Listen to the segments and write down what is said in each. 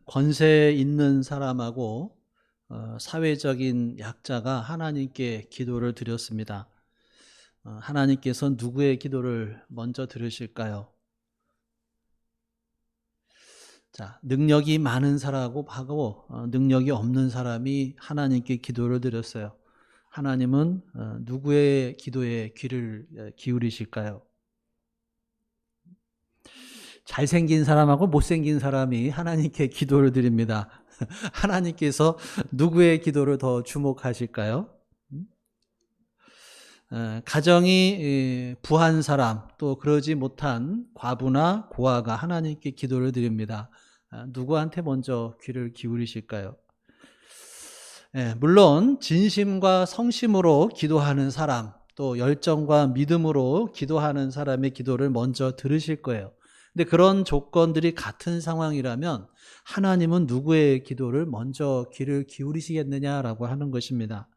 권세 있는 사람하고 사회적인 약자가 하나님께 기도를 드렸습니다. 하나님께서 누구의 기도를 먼저 들으실까요? 자, 능력이 많은 사람하고 능력이 없는 사람이 하나님께 기도를 드렸어요. 하나님은 누구의 기도에 귀를 기울이실까요? 잘생긴 사람하고 못생긴 사람이 하나님께 기도를 드립니다. 하나님께서 누구의 기도를 더 주목하실까요? 가정이 부한 사람, 또 그러지 못한 과부나 고아가 하나님께 기도를 드립니다. 누구한테 먼저 귀를 기울이실까요? 물론 진심과 성심으로 기도하는 사람, 또 열정과 믿음으로 기도하는 사람의 기도를 먼저 들으실 거예요. 근데 그런 조건들이 같은 상황이라면 하나님은 누구의 기도를 먼저 귀를 기울이시겠느냐라고 하는 것입니다.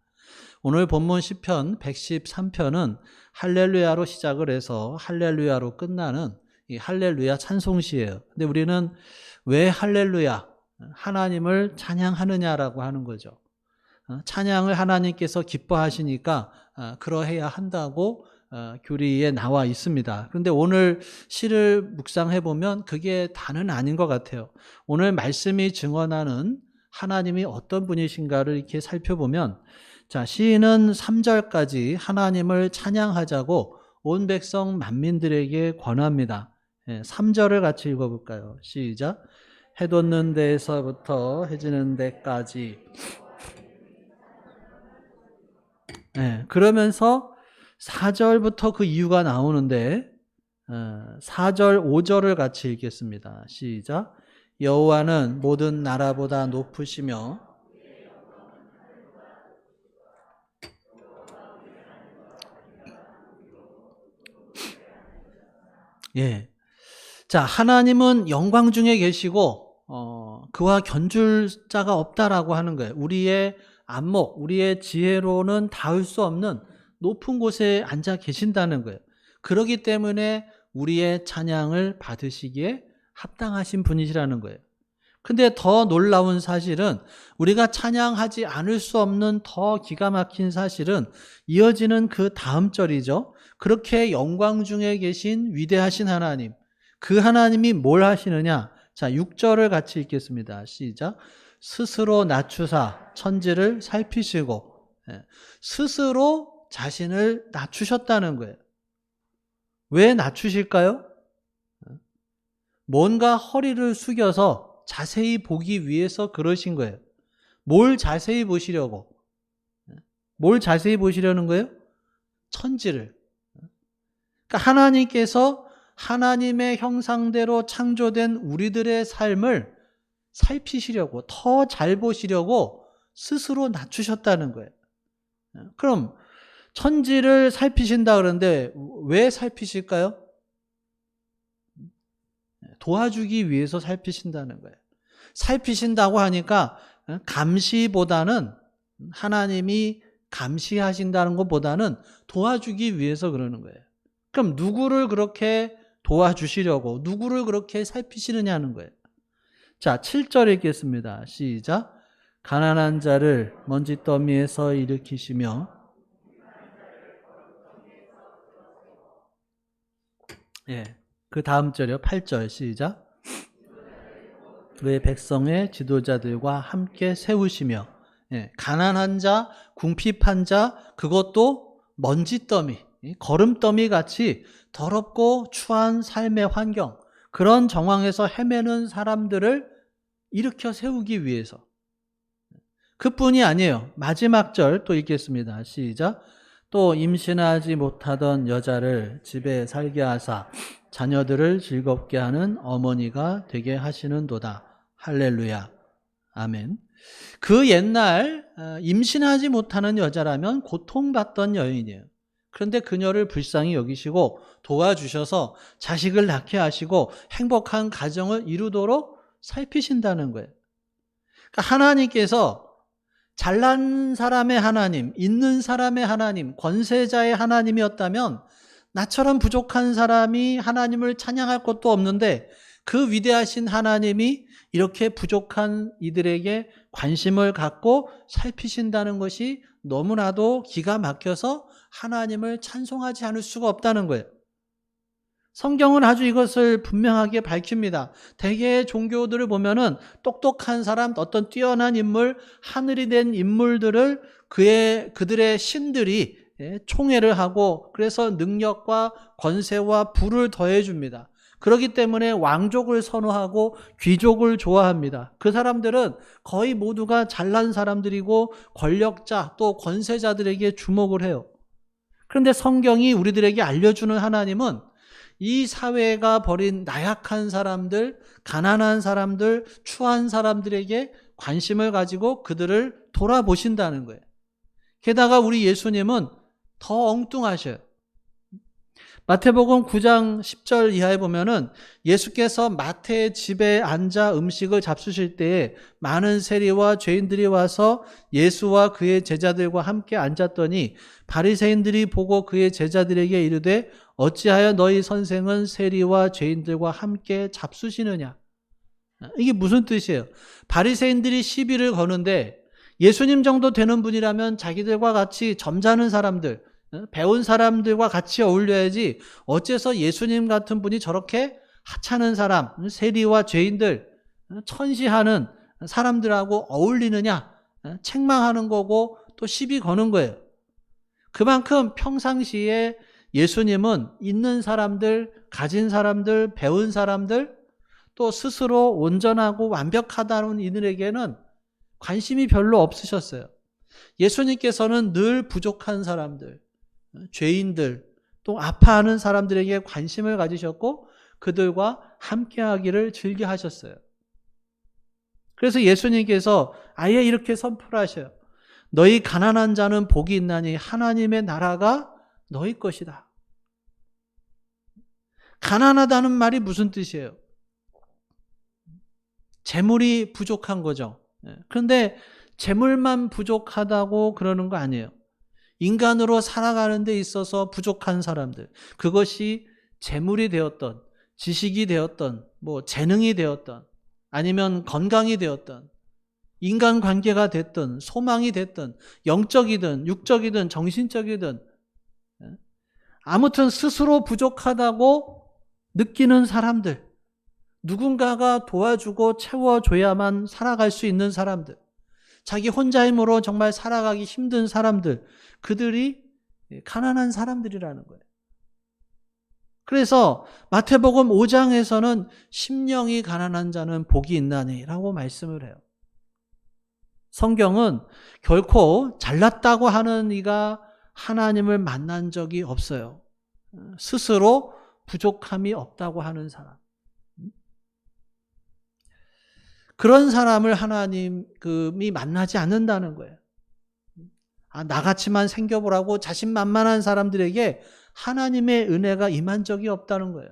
오늘 본문 시편 113편은 할렐루야로 시작을 해서 할렐루야로 끝나는 이 할렐루야 찬송시예요. 근데 우리는 왜 할렐루야, 하나님을 찬양하느냐라고 하는 거죠. 찬양을 하나님께서 기뻐하시니까 그러해야 한다고 교리에 나와 있습니다. 그런데 오늘 시를 묵상해 보면 그게 다는 아닌 것 같아요. 오늘 말씀이 증언하는 하나님이 어떤 분이신가를 이렇게 살펴보면, 자, 시인은 3절까지 하나님을 찬양하자고 온 백성 만민들에게 권합니다. 3절을 같이 읽어볼까요? 시작. 해 돋는 데에서부터 해 지는 데까지. 그러면서 4절부터 그 이유가 나오는데 4절, 5절을 같이 읽겠습니다. 시작. 여호와는 모든 나라보다 높으시며 자, 하나님은 영광 중에 계시고 그와 견줄 자가 없다라고 하는 거예요. 우리의 안목, 우리의 지혜로는 닿을 수 없는 높은 곳에 앉아 계신다는 거예요. 그렇기 때문에 우리의 찬양을 받으시기에 합당하신 분이시라는 거예요. 근데 더 놀라운 사실은 우리가 찬양하지 않을 수 없는 더 기가 막힌 사실은 이어지는 그 다음 절이죠. 그렇게 영광 중에 계신 위대하신 하나님, 그 하나님이 뭘 하시느냐? 자, 6절을 같이 읽겠습니다. 시작. 스스로 낮추사 천지를 살피시고, 스스로 자신을 낮추셨다는 거예요. 왜 낮추실까요? 뭔가 허리를 숙여서 자세히 보기 위해서 그러신 거예요. 뭘 자세히 보시려고? 뭘 자세히 보시려는 거예요? 천지를. 그러니까 하나님께서 하나님의 형상대로 창조된 우리들의 삶을 살피시려고, 더 잘 보시려고 스스로 낮추셨다는 거예요. 그럼 천지를 살피신다 그러는데 왜 살피실까요? 도와주기 위해서 살피신다는 거예요. 살피신다고 하니까 감시보다는, 하나님이 감시하신다는 것보다는 도와주기 위해서 그러는 거예요. 그럼 누구를 그렇게 도와주시려고, 누구를 그렇게 살피시느냐는 거예요. 자, 7절 읽겠습니다. 시작. 가난한 자를 먼지더미에서 일으키시며, 그 다음 절이요. 8절 시작. 그의 백성의 지도자들과 함께 세우시며, 가난한 자, 궁핍한 자, 그것도 먼지더미, 거름더미 같이 더럽고 추한 삶의 환경, 그런 정황에서 헤매는 사람들을 일으켜 세우기 위해서. 그뿐이 아니에요. 마지막 절 또 읽겠습니다. 시작. 또 임신하지 못하던 여자를 집에 살게 하사 자녀들을 즐겁게 하는 어머니가 되게 하시는도다. 할렐루야. 아멘. 그 옛날 임신하지 못하는 여자라면 고통받던 여인이에요. 그런데 그녀를 불쌍히 여기시고 도와주셔서 자식을 낳게 하시고 행복한 가정을 이루도록 살피신다는 거예요. 그러니까 하나님께서 잘난 사람의 하나님, 있는 사람의 하나님, 권세자의 하나님이었다면 나처럼 부족한 사람이 하나님을 찬양할 것도 없는데 그 위대하신 하나님이 이렇게 부족한 이들에게 관심을 갖고 살피신다는 것이 너무나도 기가 막혀서 하나님을 찬송하지 않을 수가 없다는 거예요. 성경은 아주 이것을 분명하게 밝힙니다. 대개의 종교들을 보면은 똑똑한 사람, 어떤 뛰어난 인물, 하늘이 된 인물들을 그들의 신들이 총애를 하고 그래서 능력과 권세와 부를 더해줍니다. 그렇기 때문에 왕족을 선호하고 귀족을 좋아합니다. 그 사람들은 거의 모두가 잘난 사람들이고 권력자 또 권세자들에게 주목을 해요. 그런데 성경이 우리들에게 알려주는 하나님은 이 사회가 버린 나약한 사람들, 가난한 사람들, 추한 사람들에게 관심을 가지고 그들을 돌아보신다는 거예요. 게다가 우리 예수님은 더 엉뚱하셔요. 마태복음 9장 10절 이하에 보면은 예수께서 마태의 집에 앉아 음식을 잡수실 때에 많은 세리와 죄인들이 와서 예수와 그의 제자들과 함께 앉았더니 바리새인들이 보고 그의 제자들에게 이르되 어찌하여 너희 선생은 세리와 죄인들과 함께 잡수시느냐? 이게 무슨 뜻이에요? 바리새인들이 시비를 거는데 예수님 정도 되는 분이라면 자기들과 같이 점잖은 사람들, 배운 사람들과 같이 어울려야지 어째서 예수님 같은 분이 저렇게 하찮은 사람, 세리와 죄인들, 천시하는 사람들하고 어울리느냐? 책망하는 거고 또 시비 거는 거예요. 그만큼 평상시에 예수님은 있는 사람들, 가진 사람들, 배운 사람들, 또 스스로 온전하고 완벽하다는 이들에게는 관심이 별로 없으셨어요. 예수님께서는 늘 부족한 사람들, 죄인들, 또 아파하는 사람들에게 관심을 가지셨고 그들과 함께하기를 즐겨 하셨어요. 그래서 예수님께서 아예 이렇게 선포하셔요. 너희 가난한 자는 복이 있나니 하나님의 나라가 너희 것이다. 가난하다는 말이 무슨 뜻이에요? 재물이 부족한 거죠. 그런데 재물만 부족하다고 그러는 거 아니에요. 인간으로 살아가는 데 있어서 부족한 사람들, 그것이 재물이 되었던, 지식이 되었던, 재능이 되었던, 아니면 건강이 되었던, 인간관계가 됐든, 소망이 됐든, 영적이든, 육적이든, 정신적이든, 아무튼 스스로 부족하다고 느끼는 사람들, 누군가가 도와주고 채워줘야만 살아갈 수 있는 사람들, 자기 혼자 힘으로 정말 살아가기 힘든 사람들, 그들이 가난한 사람들이라는 거예요. 그래서 마태복음 5장에서는 심령이 가난한 자는 복이 있나니 라고 말씀을 해요. 성경은 결코 잘났다고 하는 이가 하나님을 만난 적이 없어요. 스스로 부족함이 없다고 하는 사람. 그런 사람을 하나님이 만나지 않는다는 거예요. 나같이만 생겨보라고 자신만만한 사람들에게 하나님의 은혜가 임한 적이 없다는 거예요.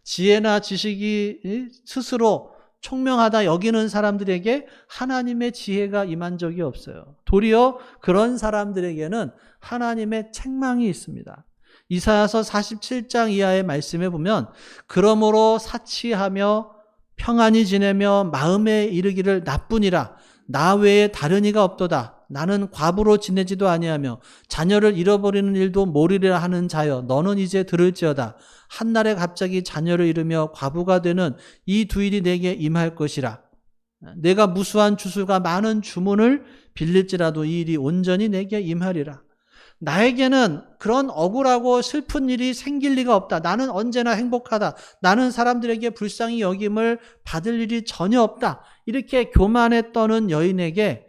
지혜나 지식이 스스로 총명하다 여기는 사람들에게 하나님의 지혜가 임한 적이 없어요. 도리어 그런 사람들에게는 하나님의 책망이 있습니다. 이사야서 47장 이하의 말씀에 보면 그러므로 사치하며 평안히 지내며 마음에 이르기를 나뿐이라 나 외에 다른 이가 없도다. 나는 과부로 지내지도 아니하며 자녀를 잃어버리는 일도 모르리라 하는 자여 너는 이제 들을지어다. 한날에 갑자기 자녀를 잃으며 과부가 되는 이 두 일이 내게 임할 것이라. 내가 무수한 주술과 많은 주문을 빌릴지라도 이 일이 온전히 내게 임하리라. 나에게는 그런 억울하고 슬픈 일이 생길 리가 없다. 나는 언제나 행복하다. 나는 사람들에게 불쌍히 여김을 받을 일이 전혀 없다. 이렇게 교만에 떠는 여인에게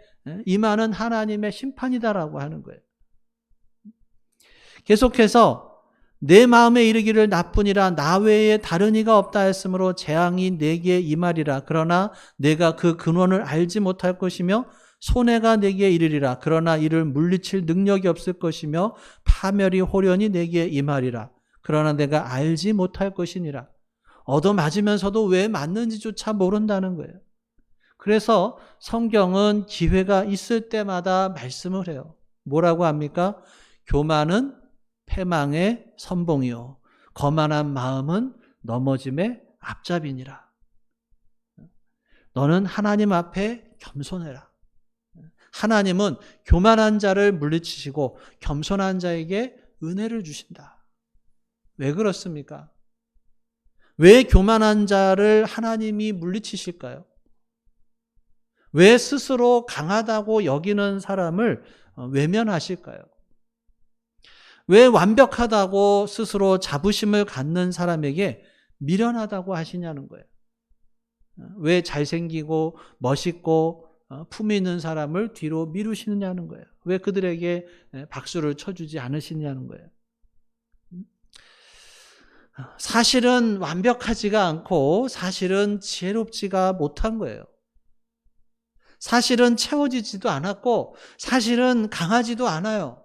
임하는 하나님의 심판이다라고 하는 거예요. 계속해서 내 마음에 이르기를 나뿐이라 나 외에 다른 이가 없다 했으므로 재앙이 내게 임하리라. 그러나 내가 그 근원을 알지 못할 것이며 손해가 내게 이르리라. 그러나 이를 물리칠 능력이 없을 것이며 파멸이 호련히 내게 임하리라. 그러나 내가 알지 못할 것이니라. 얻어맞으면서도 왜 맞는지조차 모른다는 거예요. 그래서 성경은 기회가 있을 때마다 말씀을 해요. 뭐라고 합니까? 교만은 패망의 선봉이요 거만한 마음은 넘어짐의 앞잡이니라. 너는 하나님 앞에 겸손해라. 하나님은 교만한 자를 물리치시고 겸손한 자에게 은혜를 주신다. 왜 그렇습니까? 왜 교만한 자를 하나님이 물리치실까요? 왜 스스로 강하다고 여기는 사람을 외면하실까요? 왜 완벽하다고 스스로 자부심을 갖는 사람에게 미련하다고 하시냐는 거예요. 왜 잘생기고 멋있고 품위 있는 사람을 뒤로 미루시느냐는 거예요. 왜 그들에게 박수를 쳐주지 않으시냐는 거예요. 사실은 완벽하지가 않고 사실은 지혜롭지가 못한 거예요. 사실은 채워지지도 않았고 사실은 강하지도 않아요.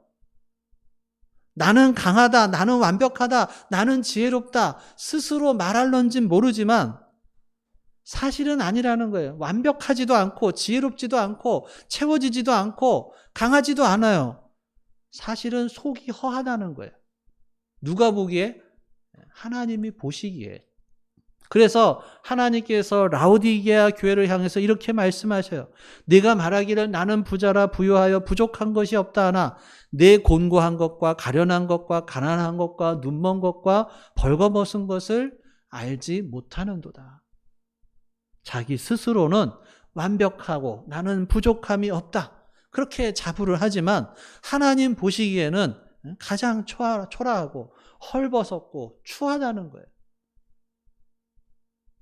나는 강하다, 나는 완벽하다, 나는 지혜롭다 스스로 말할런진 모르지만 사실은 아니라는 거예요. 완벽하지도 않고 지혜롭지도 않고 채워지지도 않고 강하지도 않아요. 사실은 속이 허하다는 거예요. 누가 보기에? 하나님이 보시기에. 그래서 하나님께서 라오디게아 교회를 향해서 이렇게 말씀하셔요. 네가 말하기를 나는 부자라 부유하여 부족한 것이 없다 하나 내 곤고한 것과 가련한 것과 가난한 것과 눈먼 것과 벌거벗은 것을 알지 못하는도다. 자기 스스로는 완벽하고 나는 부족함이 없다. 그렇게 자부를 하지만 하나님 보시기에는 가장 초라하고 헐벗었고 추하다는 거예요.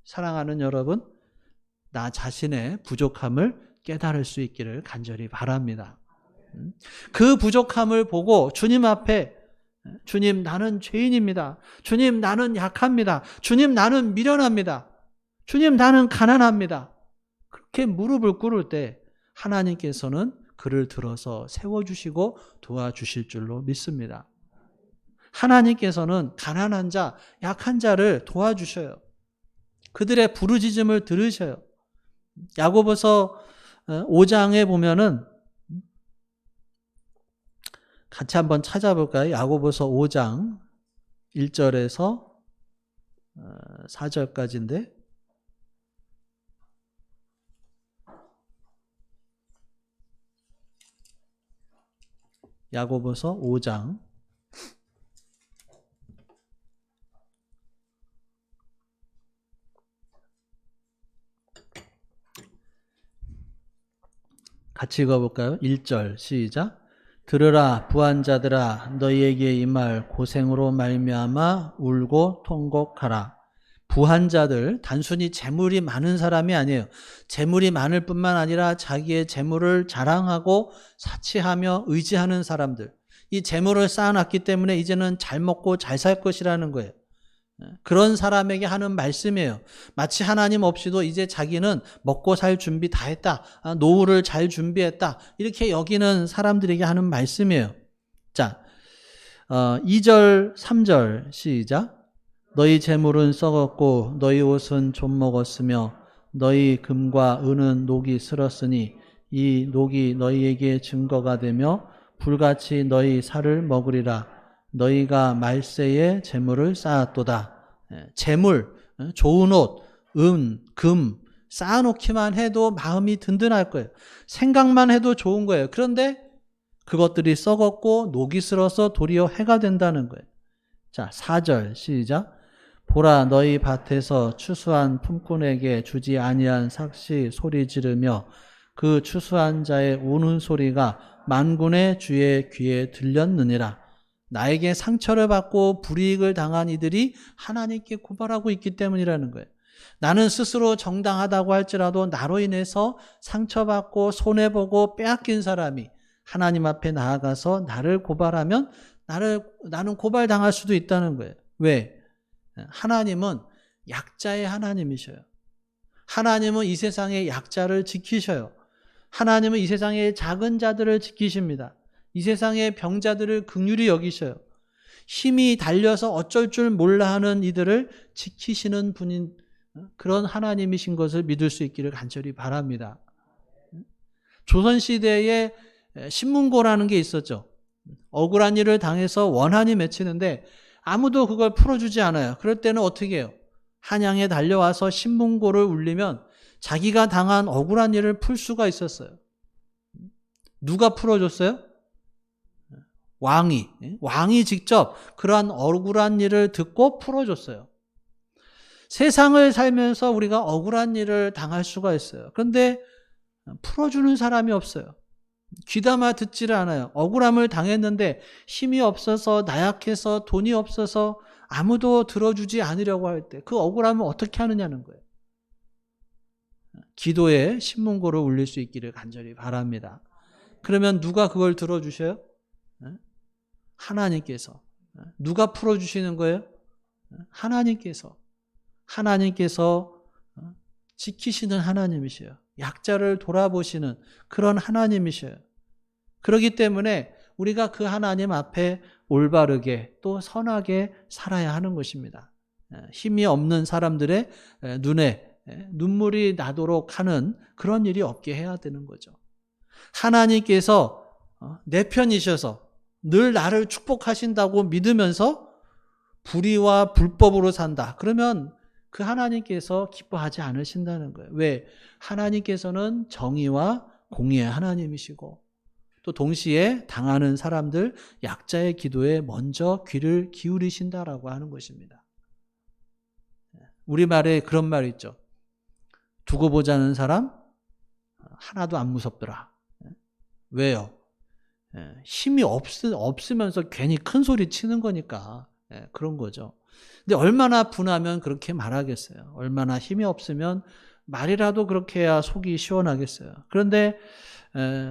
사랑하는 여러분, 나 자신의 부족함을 깨달을 수 있기를 간절히 바랍니다. 그 부족함을 보고 주님 앞에 주님 나는 죄인입니다. 주님 나는 약합니다. 주님 나는 미련합니다. 주님 나는 가난합니다. 그렇게 무릎을 꿇을 때 하나님께서는 그를 들어서 세워주시고 도와주실 줄로 믿습니다. 하나님께서는 가난한 자, 약한 자를 도와주셔요. 그들의 부르짖음을 들으셔요. 야고보서 5장에 보면은 같이 한번 찾아볼까요? 야고보서 5장 1절에서 4절까지인데 야고보서 5장 같이 읽어볼까요? 1절 시작. 들으라 부한자들아 너희에게 이 말 고생으로 말미암아 울고 통곡하라. 부한자들 단순히 재물이 많은 사람이 아니에요. 재물이 많을 뿐만 아니라 자기의 재물을 자랑하고 사치하며 의지하는 사람들. 이 재물을 쌓아놨기 때문에 이제는 잘 먹고 잘 살 것이라는 거예요. 그런 사람에게 하는 말씀이에요. 마치 하나님 없이도 이제 자기는 먹고 살 준비 다 했다. 노후를 잘 준비했다. 이렇게 여기는 사람들에게 하는 말씀이에요. 자, 2절, 3절 시작. 너희 재물은 썩었고 너희 옷은 좀 먹었으며 너희 금과 은은 녹이 슬었으니 이 녹이 너희에게 증거가 되며 불같이 너희 살을 먹으리라. 너희가 말세에 재물을 쌓았도다. 재물, 좋은 옷, 금 쌓아놓기만 해도 마음이 든든할 거예요. 생각만 해도 좋은 거예요. 그런데 그것들이 썩었고 녹이 슬어서 도리어 해가 된다는 거예요. 자, 4절 시작. 보라 너희 밭에서 추수한 품꾼에게 주지 아니한 삭시 소리 지르며 그 추수한 자의 우는 소리가 만군의 주의 귀에 들렸느니라. 나에게 상처를 받고 불이익을 당한 이들이 하나님께 고발하고 있기 때문이라는 거예요. 나는 스스로 정당하다고 할지라도 나로 인해서 상처받고 손해보고 빼앗긴 사람이 하나님 앞에 나아가서 나를 고발하면 나는 고발당할 수도 있다는 거예요. 왜? 하나님은 약자의 하나님이셔요. 하나님은 이 세상의 약자를 지키셔요. 하나님은 이 세상의 작은 자들을 지키십니다. 이 세상의 병자들을 긍휼히 여기셔요. 힘이 달려서 어쩔 줄 몰라 하는 이들을 지키시는 분인 그런 하나님이신 것을 믿을 수 있기를 간절히 바랍니다. 조선시대에 신문고라는 게 있었죠. 억울한 일을 당해서 원한이 맺히는데 아무도 그걸 풀어주지 않아요. 그럴 때는 어떻게 해요? 한양에 달려와서 신문고를 울리면 자기가 당한 억울한 일을 풀 수가 있었어요. 누가 풀어줬어요? 왕이 직접 그러한 억울한 일을 듣고 풀어줬어요. 세상을 살면서 우리가 억울한 일을 당할 수가 있어요. 그런데 풀어주는 사람이 없어요. 귀담아 듣지를 않아요. 억울함을 당했는데 힘이 없어서, 나약해서, 돈이 없어서 아무도 들어주지 않으려고 할 때 그 억울함을 어떻게 하느냐는 거예요. 기도에 신문고를 울릴 수 있기를 간절히 바랍니다. 그러면 누가 그걸 들어주셔요? 하나님께서. 누가 풀어주시는 거예요? 하나님께서 지키시는 하나님이셔요. 약자를 돌아보시는 그런 하나님이셔요. 그렇기 때문에 우리가 그 하나님 앞에 올바르게 또 선하게 살아야 하는 것입니다. 힘이 없는 사람들의 눈에 눈물이 나도록 하는 그런 일이 없게 해야 되는 거죠. 하나님께서 내 편이셔서 늘 나를 축복하신다고 믿으면서 불의와 불법으로 산다. 그러면 그 하나님께서 기뻐하지 않으신다는 거예요. 왜? 하나님께서는 정의와 공의의 하나님이시고 또 동시에 당하는 사람들, 약자의 기도에 먼저 귀를 기울이신다라고 하는 것입니다. 우리말에 그런 말이 있죠. 두고 보자는 사람 하나도 안 무섭더라. 왜요? 힘이 없으면서 괜히 큰 소리 치는 거니까 그런 거죠. 근데 얼마나 분하면 그렇게 말하겠어요. 얼마나 힘이 없으면 말이라도 그렇게 해야 속이 시원하겠어요. 그런데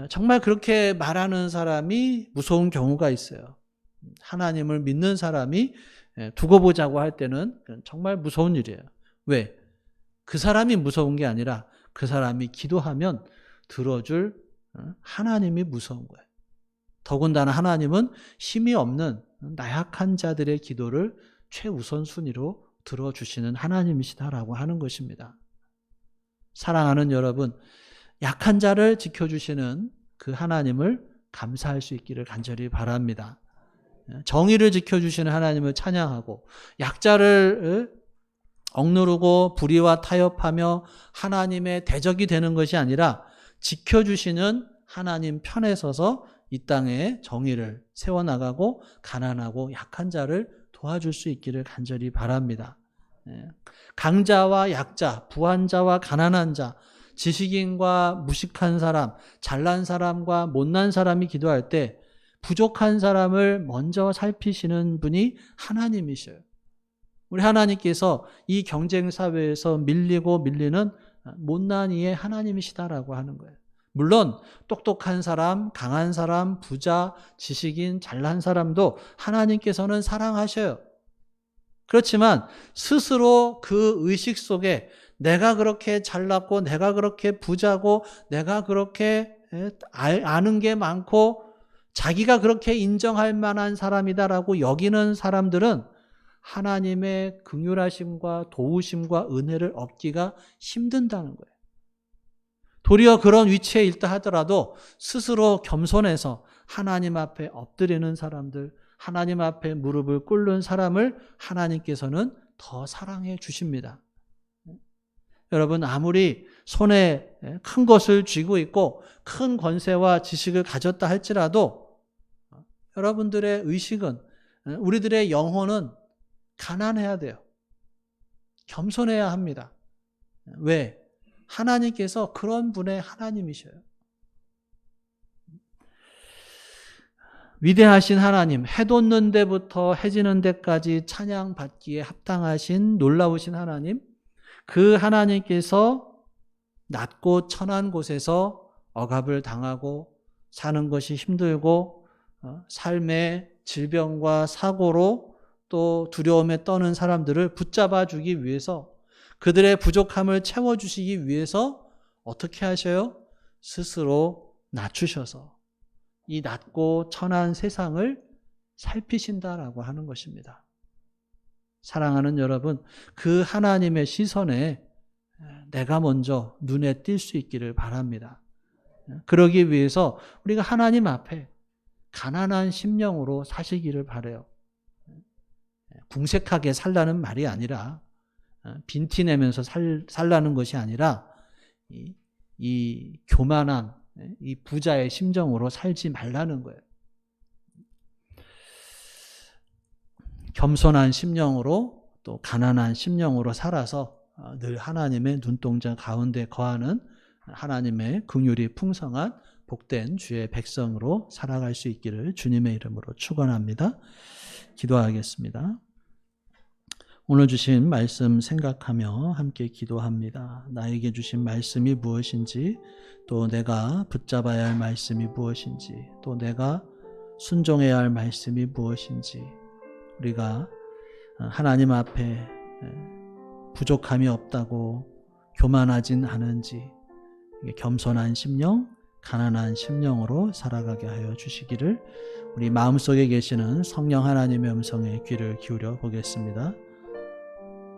정말 그렇게 말하는 사람이 무서운 경우가 있어요. 하나님을 믿는 사람이 두고 보자고 할 때는 정말 무서운 일이에요. 왜? 그 사람이 무서운 게 아니라 그 사람이 기도하면 들어줄 하나님이 무서운 거예요. 더군다나 하나님은 힘이 없는 나약한 자들의 기도를 최우선 순위로 들어주시는 하나님이시다라고 하는 것입니다. 사랑하는 여러분, 약한 자를 지켜주시는 그 하나님을 감사할 수 있기를 간절히 바랍니다. 정의를 지켜주시는 하나님을 찬양하고 약자를 억누르고 불의와 타협하며 하나님의 대적이 되는 것이 아니라 지켜주시는 하나님 편에 서서 이 땅에 정의를 세워나가고 가난하고 약한 자를 도와줄 수 있기를 간절히 바랍니다. 강자와 약자, 부한 자와 가난한 자, 지식인과 무식한 사람, 잘난 사람과 못난 사람이 기도할 때 부족한 사람을 먼저 살피시는 분이 하나님이셔요. 우리 하나님께서 이 경쟁 사회에서 밀리는 못난 이의 하나님이시다라고 하는 거예요. 물론 똑똑한 사람, 강한 사람, 부자, 지식인, 잘난 사람도 하나님께서는 사랑하셔요. 그렇지만 스스로 그 의식 속에 내가 그렇게 잘났고 내가 그렇게 부자고 내가 그렇게 아는 게 많고 자기가 그렇게 인정할 만한 사람이다라고 여기는 사람들은 하나님의 긍휼하심과 도우심과 은혜를 얻기가 힘든다는 거예요. 도리어 그런 위치에 있다 하더라도 스스로 겸손해서 하나님 앞에 엎드리는 사람들, 하나님 앞에 무릎을 꿇는 사람을 하나님께서는 더 사랑해 주십니다. 여러분, 아무리 손에 큰 것을 쥐고 있고 큰 권세와 지식을 가졌다 할지라도 여러분들의 의식은, 우리들의 영혼은 가난해야 돼요. 겸손해야 합니다. 왜? 하나님께서 그런 분의 하나님이셔요. 위대하신 하나님, 해 돋는 데부터 해 지는 데까지 찬양받기에 합당하신 놀라우신 하나님, 그 하나님께서 낮고 천한 곳에서 억압을 당하고 사는 것이 힘들고 삶의 질병과 사고로 또 두려움에 떠는 사람들을 붙잡아 주기 위해서 그들의 부족함을 채워주시기 위해서 어떻게 하셔요? 스스로 낮추셔서 이 낮고 천한 세상을 살피신다라고 하는 것입니다. 사랑하는 여러분, 그 하나님의 시선에 내가 먼저 눈에 띌 수 있기를 바랍니다. 그러기 위해서 우리가 하나님 앞에 가난한 심령으로 사시기를 바라요. 궁색하게 살라는 말이 아니라 빈티내면서 살라는 것이 아니라 이 교만한 이 부자의 심정으로 살지 말라는 거예요. 겸손한 심령으로 또 가난한 심령으로 살아서 늘 하나님의 눈동자 가운데 거하는 하나님의 긍휼이 풍성한 복된 주의 백성으로 살아갈 수 있기를 주님의 이름으로 축원합니다. 기도하겠습니다. 오늘 주신 말씀 생각하며 함께 기도합니다. 나에게 주신 말씀이 무엇인지, 또 내가 붙잡아야 할 말씀이 무엇인지, 또 내가 순종해야 할 말씀이 무엇인지, 우리가 하나님 앞에 부족함이 없다고 교만하진 않은지, 겸손한 심령, 가난한 심령으로 살아가게 하여 주시기를 우리 마음속에 계시는 성령 하나님의 음성에 귀를 기울여 보겠습니다.